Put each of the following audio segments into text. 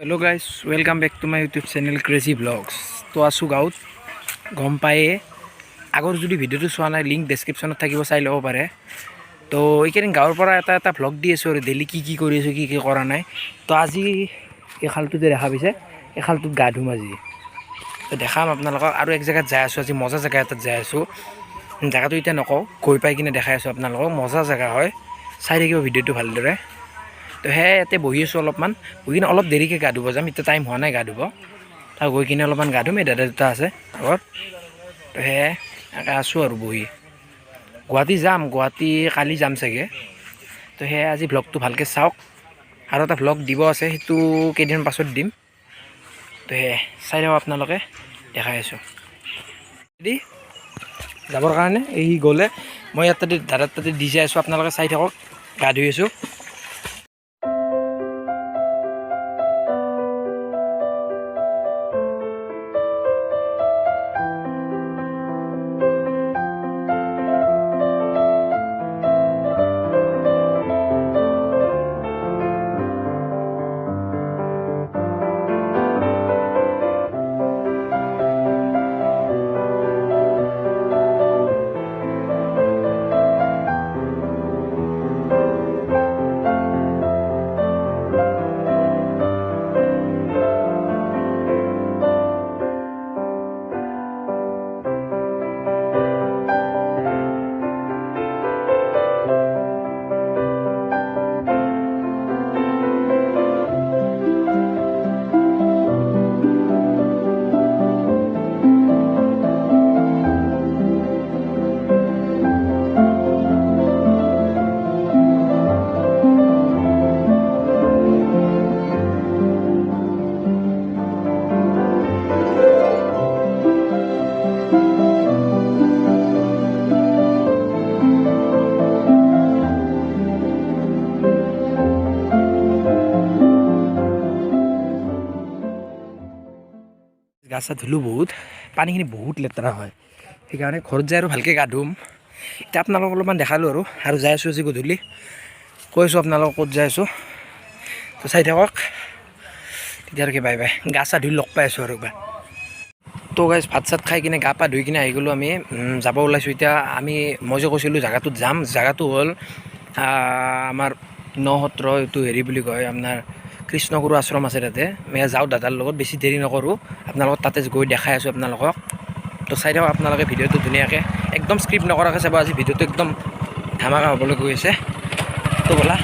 Hello guys, welcome back to my YouTube channel crazy blogs. तो आसो गाँव गम पाए आगर जो भिडिओ चुना ना लिंक डेस्क्रिप्शन थकिब चाई लब पारे। तो ये गाँवर पर एट भ्लग दी आसो और डेली की करा ना। तो आज ये खालटो देखा पासे ये खालटोत गा धुम आज। तो देखाम आपलोक और एक जगह जाए आज मजा जगह एट जाए जगह इतना नक गई पाई कि देखा आपलोक मजा जगह है चाई थकिब भिडिओ भालदरे। तो इतने बहि आसो अलपमान बहि अलप देरिके गा धुब जाम। इतना टाइम हुआ ना गा धुब गई किने अलपमान गा धुम। दादा दुटा आछे आगत। तो आसो और बहि गुवाहाटी जाम गुवाहाटी काली जाम चागे। तो आज भ्लगटो भालके चाওক और एट भ्लग দিব আছে সেইটো কেইদিন পাছত দিম। তো চাই থাকক আপোনালোকে দেখাই আছো দি যাবৰ কাৰণে এই গ'লে মই ইয়াতে দাদাৰ তাতে দি যাই আছো। আপোনালোকে চাই থাকক গা ধুই আছো। গা চা ধুলো বহুত পানীখিনি বহুত লেতেৰা হয় সেইকাৰণে ঘৰত যাই আৰু ভালকৈ গা ধুম। এতিয়া আপোনালোকক অলপমান দেখালোঁ আৰু যাই আছোঁ আজি গধূলি কৈছোঁ আপোনালোকক ক'ত যাই আছোঁ। তো চাই থাকক তেতিয়ালৈকে বাই বাই। গা চা ধুই লগ পাই আছোঁ আৰু এবাৰ। তো গাইজ ভাত চাত খাই কিনে গা পা ধুই কিনে আহি গ'লোঁ। আমি যাব ওলাইছোঁ এতিয়া। মই যে কৈছিলোঁ জেগাটোত যাম। জেগাটো হ'ল আমাৰ নসত্ৰ এইটো হেৰি বুলি কয় আপোনাৰ কৃষ্ণগুৰু আশ্ৰম আছে তাতে। যাওঁ দাদাৰ লগত বেছি দেৰি নকৰোঁ। আপোনালোকক তাতে গৈ দেখাই আছোঁ আপোনালোকক। তো চাই থাকক আপোনালোকে ভিডিঅ'টো ধুনীয়াকৈ একদম স্ক্ৰিপ্ট নকৰাকৈ চাব। আজি ভিডিঅ'টো একদম ধামাকা হ'বলৈ গৈ আছে। তো ব'লা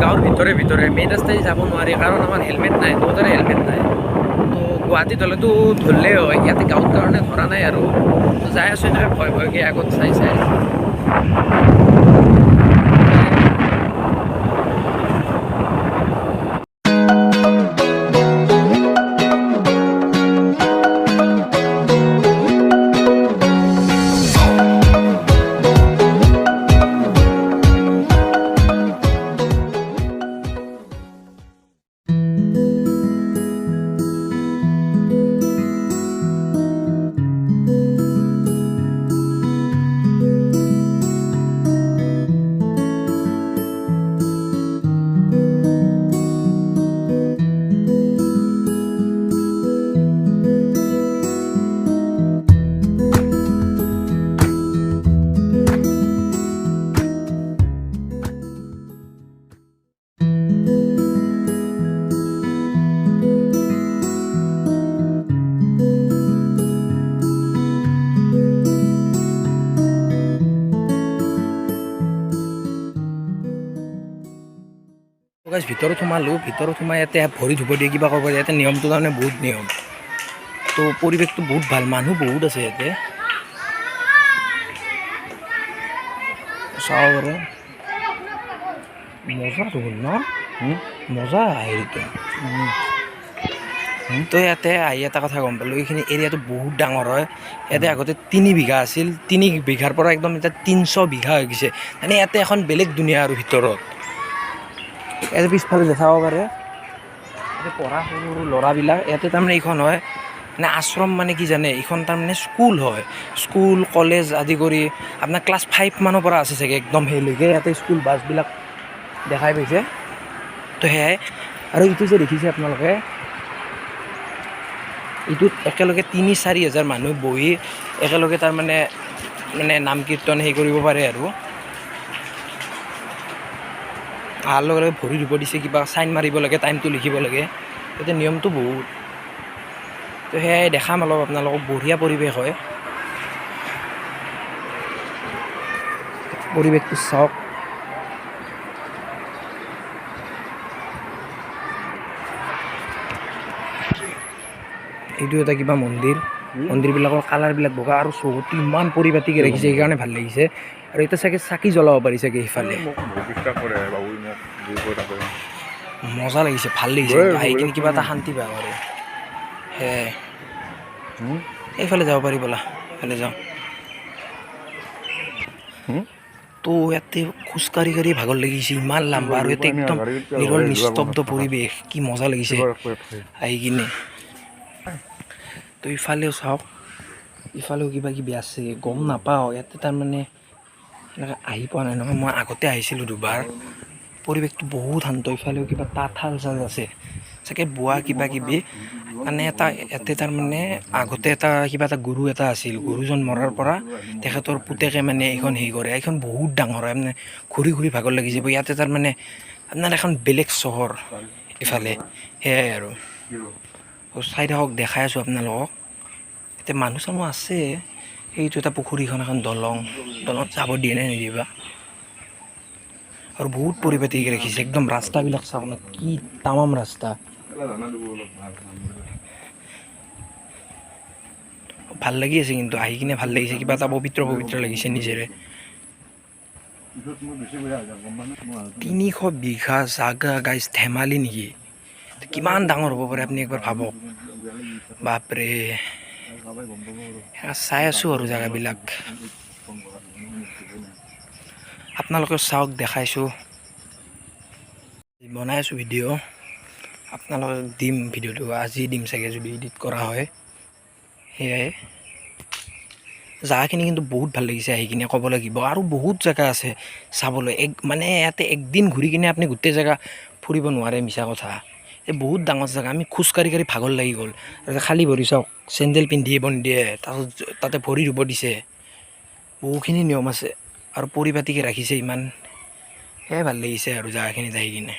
গাঁৱৰ ভিতৰে মেইন ৰাস্তাই যাব নোৱাৰি কাৰণ আমাৰ হেলমেট নাই। তহঁতৰে হেলমেট নাই। তো গুৱাহাটীত হ'লেতো ধৰিলেই হয়। ইয়াতে গাঁৱৰ কাৰণে ধৰা নাই আৰু। তো যাই আছোঁ এনেকৈ ভয় ভয়কৈ আগত চাই গাইজ ভিতৰত সোমালোঁ। ভিতৰত সোমাই ইয়াতে ভৰি ধুব দিয়ে কিবা কৰিব দিয়ে। ইয়াতে নিয়মটো তাৰমানে বহুত নিয়ম। তো পৰিৱেশটো বহুত ভাল, মানুহ বহুত আছে ইয়াতে চাব পাৰে। মজা দেখোন ন, মজা হেৰিটো। তো ইয়াতে আহি এটা কথা গম পালোঁ, এইখিনি এৰিয়াটো বহুত ডাঙৰ হয়। ইয়াতে আগতে 3 বিঘা আছিল, 3 বিঘাৰ পৰা একদম এতিয়া 300 বিঘা হৈ গৈছে। মানে ইয়াতে এখন বেলেগ দুনীয়া আৰু ভিতৰত। ইয়াতে পিছফালে দেখাব পাৰে, ইয়াতে পঢ়া সৰু সৰু ল'ৰাবিলাক। ইয়াতে তাৰমানে এইখন হয় মানে আশ্ৰম, মানে কি জানে, এইখন তাৰমানে স্কুল হয়। স্কুল কলেজ আদি কৰি আপোনাৰ ক্লাছ 5 মানৰ পৰা আছে চাগে একদম সেইলৈকে। ইয়াতে স্কুল বাছবিলাক দেখাই পাইছে। তো সেয়াই আৰু এইটো যে দেখিছে আপোনালোকে, এইটোত একেলগে 3-4 হাজাৰ মানুহ বহি একেলগে তাৰমানে নাম কীৰ্তন হেৰি কৰিব পাৰে আৰু অহাৰ লগে লগে ভৰি ধুব দিছে, কিবা চাইন মাৰিব লাগে, টাইমটো লিখিব লাগে। তাতে নিয়মটো বহুত। তো সেয়াই দেখাম অলপ আপোনালোকক, বঢ়িয়া পৰিৱেশ হয়। পৰিৱেশটো চাওক। এইটো এটা কিবা মন্দিৰ, মন্দিৰবিলাকৰ কালাৰবিলাক বগা আৰু চৌহদটো ইমান পৰিপাটিকৈ ৰাখিছে, সেইকাৰণে ভাল লাগিছে। আৰু এতিয়া চাগে চাকি জ্বলাব পাৰি চাগে সিফালে। মজা লাগিছে, ভাল লাগিছে, আহি কিনে কিবা এটা শান্তি পায় আৰু সেয়াই। এইফালে যাব পাৰি ব'লা, এইফালে যাওঁ। তো ইয়াতে খোজকাঢ়ি কাঢ়ি ভাগৰ লাগিছে, ইমান লাম্বা আৰু ইয়াতে একদম নিৰল নিস্তব্ধ পৰিৱেশ, কি মজা লাগিছে আহি কিনে। তো ইফালেও চাওক, ইফালেও কিবা কিবি আছে, গম নাপাওঁ। ইয়াতে তাৰমানে এনেকৈ আহি পোৱা নাই নহয়, মই আগতে আহিছিলোঁ দুবাৰ। পৰিৱেশটো বহুত শান্ত। ইফালেও কিবা তাঁতশাল চাল আছে চাগে, বোৱা কিবা কিবি। মানে এটা ইয়াতে তাৰমানে আগতে কিবা এটা গুৰু এটা আছিল, গুৰুজন মৰাৰ পৰা তেখেতৰ পুতেকে মানে এইখন হেৰি কৰে। এইখন বহুত ডাঙৰ হয়, মানে ঘূৰি ঘূৰি ভাগৰ লাগি যাব। ইয়াতে তাৰমানে আপোনাৰ এখন বেলেগ চহৰ ইফালে, সেয়াই আৰু চাই থাকক, দেখাই আছোঁ আপোনালোকক। এতিয়া মানুহ চানুহ আছে। সেইটো এটা পুখুৰীখন, এখন দলং যাব দিয়ে নে নিদিয়ে বা। আৰু বহুত পৰিপাটিকৈ ৰাখিছে, একদম ৰাস্তাবিলাক চাওক না, কি তামাম ৰাস্তা। ভাল লাগি আছে কিন্তু, আহি কিনে ভাল লাগিছে, কিবা এটা পবিত্ৰ পবিত্ৰ লাগিছে নিজেৰে। 300 বিঘা জাগা গাইজ, ধেমালি নেকি? কিমান ডাঙৰ হ'ব পাৰে আপুনি একবাৰ ভাবক। বাপৰে, চাই আছোঁ আৰু জেগাবিলাক। আপোনালোকে চাওক, দেখাইছোঁ, বনাই আছোঁ ভিডিঅ'। আপোনালোকক দিম ভিডিঅ'টো, আজি দিম চাগে যদি এডিট কৰা হয়। সেয়াই, জেগাখিনি কিন্তু বহুত ভাল লাগিছে আহি কিনে, ক'ব লাগিব। আৰু বহুত জেগা আছে চাবলৈ, মানে ইয়াতে একদিন ঘূৰি কিনে আপুনি গোটেই জেগা ফুৰিব নোৱাৰে, মিছা কথা। এই বহুত ডাঙৰ জেগা, আমি খোজকাঢ়ি কাঢ়ি ভাগৰ লাগি গ'ল। আৰু খালী ভৰি চাওক, চেণ্ডেল পিন্ধিব নিদিয়ে, তাৰপাছত তাতে ভৰি ধুব দিছে। বহুখিনি নিয়ম আছে আৰু পৰিপাটিকৈ ৰাখিছে ইমান, সেয়াই ভাল লাগিছে আৰু জেগাখিনিত আহি কিনে।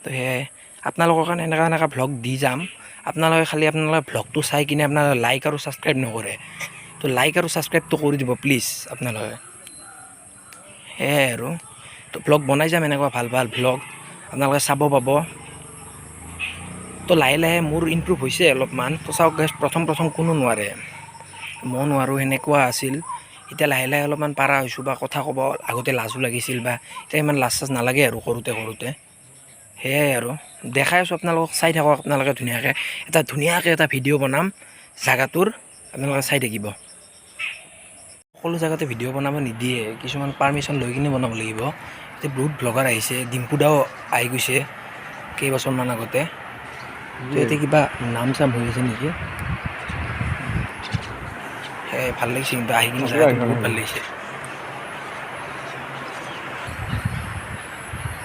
তো সেয়াই, আপোনালোকৰ কাৰণে এনেকুৱা এনেকুৱা ভ্লগ দি যাম। আপোনালোকে খালি আপোনালোকে ভ্লগটো চাই কিনে আপোনালোকে লাইক আৰু ছাবস্ক্ৰাইব নকৰে, তো লাইক আৰু ছাবস্ক্ৰাইবটো কৰি দিব প্লিজ আপোনালোকে। সেয়াই আৰু, তো ভ্লগ বনাই যাম, এনেকুৱা ভাল ভাল ভ্লগ আপোনালোকে চাব পাব। তো লাহে লাহে মোৰ ইমপ্ৰুভ হৈছে অলপমান। তো চাওক গাইজ, প্ৰথম প্ৰথম কোনো নোৱাৰে, মই নোৱাৰোঁ, সেনেকুৱা আছিল। এতিয়া লাহে লাহে অলপমান পাৰা হৈছোঁ, বা কথা ক'ব আগতে লাজো লাগিছিল, বা এতিয়া ইমান লাজ চাজ নালাগে আৰু কৰোঁতে কৰোঁতে। সেয়াই আৰু দেখাই আছোঁ আপোনালোকক, চাই থাকক আপোনালোকে ধুনীয়াকৈ। ধুনীয়াকৈ এটা ভিডিঅ' বনাম জেগাটোৰ, আপোনালোকে চাই থাকিব। সকলো জেগাতে ভিডিঅ' বনাব নিদিয়ে, কিছুমান পাৰ্মিশ্যন লৈ কিনে বনাব লাগিব। এতিয়া বহুত ব্লগাৰ আহিছে, ডিম্পু দাও আহি গৈছে কেইবছৰমান আগতে। তো এতিয়া কিবা নাম চাম হৈ আছে নেকি। সেয়াই, ভাল লাগিছে কিন্তু আহি কিনে, জেগাটো বহুত ভাল লাগিছে।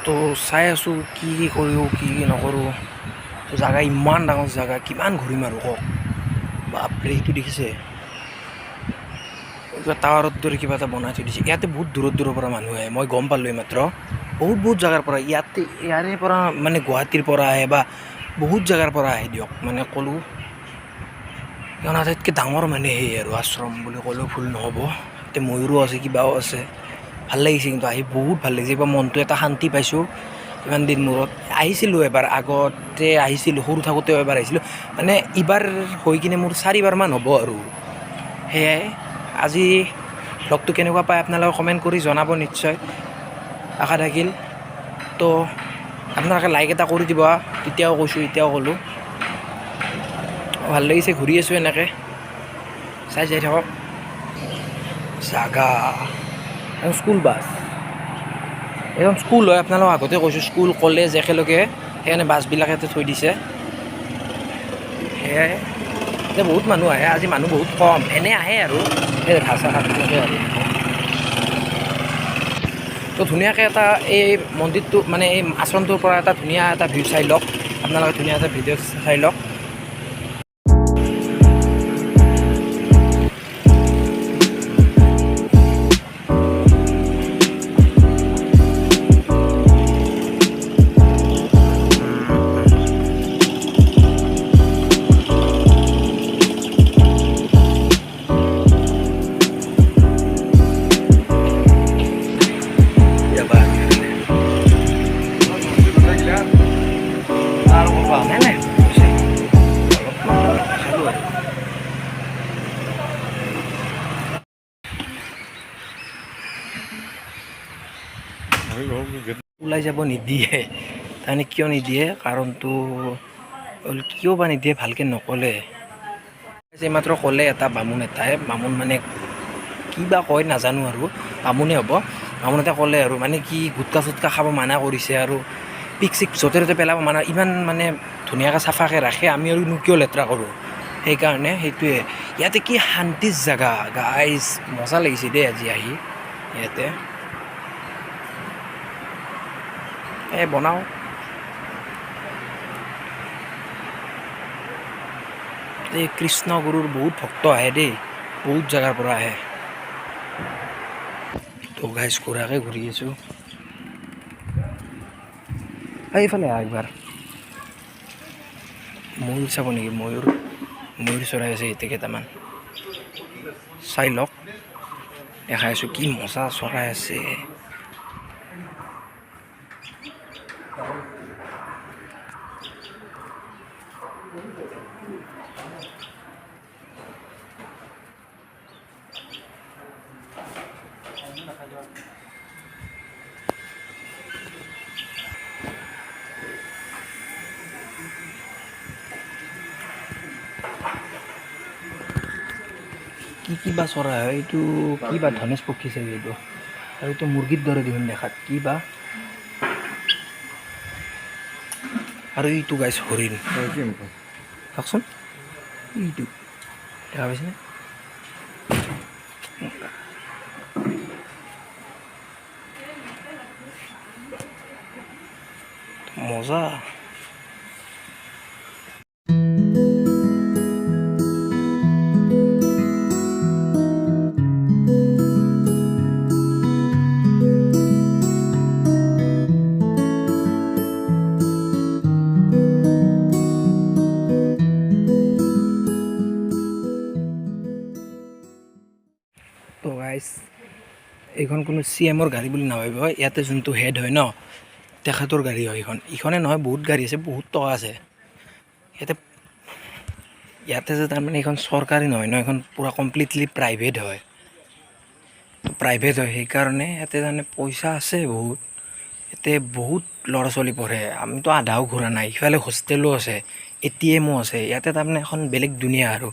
তো চাই আছোঁ কি কি কৰোঁ, কি কি নকৰোঁ। তো জেগা ইমান ডাঙৰ জেগা, কিমান ঘূৰিম আৰু কওক। বাপৰে, সেইটো দেখিছে, কিবা টাৱাৰৰ দৰে কিবা এটা বনাই থৈ দিছে। ইয়াতে বহুত দূৰৰ দূৰৰ পৰা মানুহ আহে, মই গম পালোঁ এইমাত্ৰ। বহুত বহুত জেগাৰ পৰা, ইয়াৰে পৰা মানে গুৱাহাটীৰ পৰা আহে, বা বহুত জেগাৰ পৰা আহে দিয়ক, মানে ক'লোঁ। কাৰণ আটাইতকৈ ডাঙৰ মানে সেই আৰু আশ্ৰম বুলি ক'লেও ভুল নহ'ব। ইয়াতে ময়ূৰো আছে, কিবাও আছে। ভাল লাগিছে কিন্তু আহি, বহুত ভাল লাগিছে। এইবাৰ মনটো এটা শান্তি পাইছোঁ। ইমান দিন মূৰত আহিছিলোঁ এবাৰ আগতে আহিছিলোঁ সৰু থাকোঁতেও এবাৰ আহিছিলোঁ মানে এইবাৰ হৈ কিনে মোৰ 4বাৰমান হ'ব আৰু সেয়াই আজি ব্লগটো কেনেকুৱা পায় আপোনালোকে কমেণ্ট কৰি জনাব নিশ্চয় আশা থাকিল তো আপোনালোকে লাইক এটা কৰি দিব তেতিয়াও কৈছোঁ এতিয়াও ক'লোঁ ভাল লাগিছে ঘূৰি আছোঁ এনেকৈ চাই যাই থাকক জাগা এখন স্কুল বাছ এখন স্কুল হয় আপোনালোকক আগতে কৈছোঁ স্কুল কলেজ একেলগে সেইকাৰণে বাছবিলাক ইয়াতে থৈ দিছে সেয়াই এতিয়া বহুত মানুহ আহে আজি মানুহ বহুত কম এনেই আহে আৰু এই ভাষা খাতবিলাকে আৰু তো ধুনীয়াকৈ এটা এই মন্দিৰটো মানে এই আশ্ৰমটোৰ পৰা এটা ধুনীয়া এটা ভিউ চাই লওক আপোনালোকে ধুনীয়া এটা ভিডিঅ' চাই লওক নাই নাই খালোঁ আৰু ওলাই যাব নিদিয়ে তাৰমানে কিয় নিদিয়ে কাৰণটো কিয় বা নিদিয়ে ভালকৈ নক'লে মাত্ৰ ক'লে এটা বামুণ মানে কি বা কয় নাজানো আৰু বামুণে হ'ব বামুণতে ক'লে আৰু মানে কি গুটকা চুটকা খাব মানা কৰিছে আৰু পিক চিক য'তে ত'তে পেলাব মানা ইমান মানে ধুনীয়াকৈ চাফাকৈ ৰাখে আমি আৰু কিয় লেতেৰা কৰোঁ সেইকাৰণে সেইটোৱে ইয়াতে কি শান্তিৰ জেগা গাইজ মজা লাগিছে দেই আজি আহি ইয়াতে বনাওঁ এই কৃষ্ণগুৰুৰ বহুত ভক্ত আহে দেই বহুত জেগাৰ পৰা আহে তো গাইজ ঘূৰাকৈ ঘূৰি আছোঁ এইফালে একবাৰ ময়ূৰ চাব নেকি ময়ূৰ চৰাই আছে এতিয়া কেইটামান চাই লওক দেখাই আছোঁ কি মজা চৰাই আছে কিবা চৰাই হয় এইটো কিবা ধনেশ পক্ষী চাগে এইটো আৰু এইটো মুৰ্গীৰ দৰে দেখোন দেখাত কিবা আৰু এইটো গাইছ হৰিণ চাওকচোন এইটো দেখা পাইছেনে মজা তো গাইজ এইখন কোনো CMৰ গাড়ী বুলি নাভাবিব ইয়াতে যোনটো হেড হয় ন তেখেতৰ গাড়ী হয় ইখনে নহয় বহুত গাড়ী আছে বহুত টকা আছে ইয়াতে যে তাৰমানে এইখন চৰকাৰী নহয় ন এইখন পূৰা কমপ্লিটলি প্ৰাইভেট হয় সেইকাৰণে ইয়াতে তাৰমানে পইচা আছে বহুত ইয়াতে বহুত ল'ৰা ছোৱালী পঢ়ে আমিতো আধাও ঘূৰা নাই ইফালে হোষ্টেলো আছে ATMো আছে ইয়াতে তাৰমানে এখন বেলেগ দুনীয়া আৰু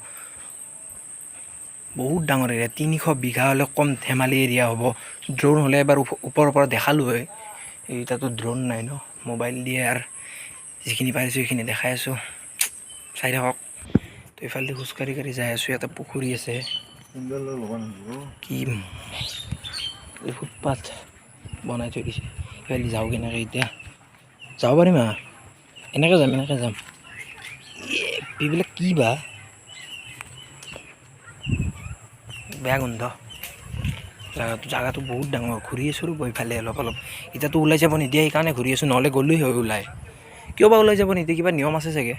বহুত ডাঙৰ এৰিয়া 300 বিঘা হ'লে কম ধেমালি এৰিয়া হ'ব ড্ৰোন হ'লে এবাৰ ওপৰৰ পৰা দেখালোঁ হয় এতিয়াতো ড্ৰোন নাই ন মোবাইল দিয়ে আৰু যিখিনি পাৰিছোঁ সেইখিনি দেখাই আছোঁ চাই থাকক তো এইফালে খোজকাঢ়ি যাই আছোঁ ইয়াতে পুখুৰী আছে কি ফুটপাথ বনাই থৈ দিছে ইফালে যাওঁ কেনেকৈ এতিয়া যাব পাৰিম এনেকৈ যাম এইবিলাক কি বা বেয়া গোন্ধ জাগাটো বহুত ডাঙৰ ঘূৰি আছোঁ ৰ'ব ইফালে অলপ এতিয়াতো ওলাই যাব নিদিয়ে সেইকাৰণে ঘূৰি আছোঁ নহ'লে গ'লেই হয় ওলাই কিয় বা ওলাই যাব নিদিয়ে কিবা নিয়ম আছে চাগে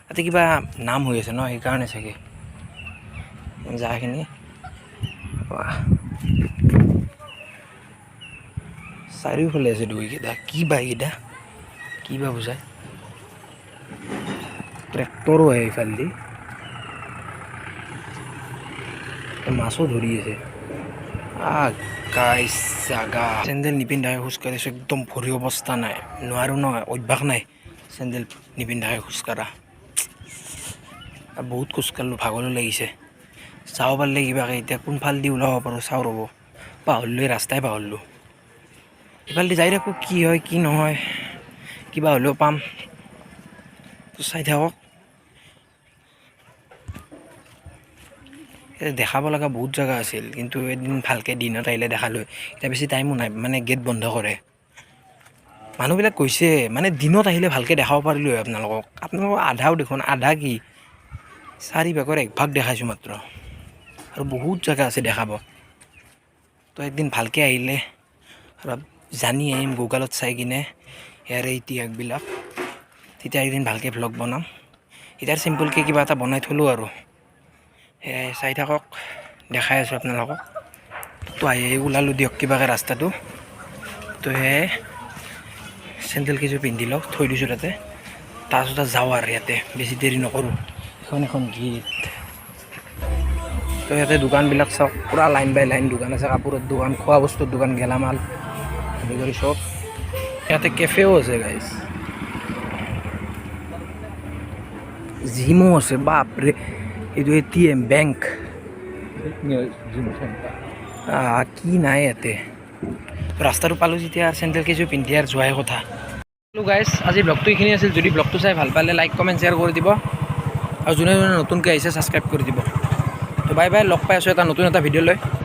তাতে কিবা নাম হৈ আছে ন সেইকাৰণে চাগে জাগাখিনি চাৰিওফালে আছে দৈকেইটা কি বা এইকেইটা কি বা বুজায় ট্ৰেক্টৰো আহে এইফালেদি মাছো ধৰি আছে গাইছ জাগা চেণ্ডেল নিপিন্ধাকৈ খোজকাঢ়িছোঁ একদম ভৰি অৱস্থা নাই নোৱাৰোঁ নহয় অভ্যাস নাই চেণ্ডেল নিপিন্ধাকৈ খোজকাঢ়া বহুত খোজকাঢ়িলোঁ ভাগৰো লাগিছে চাব পাৰিলে কিবাকৈ এতিয়া কোনফালেদি ওলাব পাৰোঁ চাওঁ ৰ'ব পাহৰিলোঁ ৰাস্তাই পাহৰিলোঁ এইফালেদি যাই থাকোঁ কি হয় কি নহয় কিবা হ'লেও পাম চাই থাকক দেখাব লগা বহুত জেগা আছিল কিন্তু এদিন ভালকৈ দিনত আহিলে দেখালোঁ এতিয়া বেছি টাইমো নাই মানে গেট বন্ধ কৰে মানুহবিলাক কৈছে মানে দিনত আহিলে ভালকৈ দেখাব পাৰিলোঁ হয় আপোনালোকক আধাও দেখোন আধা কি 4 ভাগৰ 1 ভাগ দেখাইছোঁ মাত্ৰ আৰু বহুত জেগা আছে দেখাব তো একদিন ভালকৈ আহিলে অলপ জানি আহিম গুগলত চাই কিনে ইয়াৰে ইতিহাসবিলাক তেতিয়া একদিন ভালকৈ ভ্লগ বনাম এতিয়া চিম্পলকৈ কিবা এটা বনাই থলোঁ আৰু সেয়াই চাই থাকক দেখাই আছোঁ আপোনালোকক তো আহি ওলালোঁ দিয়ক কিবাকৈ ৰাস্তাটো তো সেয়াই চেণ্ডেল কেইযোৰ পিন্ধি লওক থৈ দিছোঁ তাতে তাৰপিছত যাওঁ আৰু ইয়াতে বেছি দেৰি নকৰোঁ এখন গীত তো ইয়াতে দোকানবিলাক চাওক পূৰা লাইন বাই লাইন দোকান আছে কাপোৰৰ দোকান খোৱা বস্তুৰ দোকান গেলামাল আদি কৰি চব ইয়াতে কেফেও আছে গাইজ জিমো আছে বাপৰে এইটো ATM বেংক কি নাই ইয়াতে ৰাস্তাটো পালোঁ যেতিয়া চেণ্ডেল কেইযোৰ পিন্ধি আৰু যোৱাই কথা গাইজ আজি ব্লগটো এইখিনি আছিল যদি ব্লগটো চাই ভাল পালে লাইক কমেণ্ট শ্বেয়াৰ কৰি দিব আৰু যোনে যোনে নতুনকৈ আহিছে ছাবস্ক্ৰাইব কৰি দিব তো বাই বাই লগ পাই আছোঁ এটা নতুন এটা ভিডিঅ' লৈ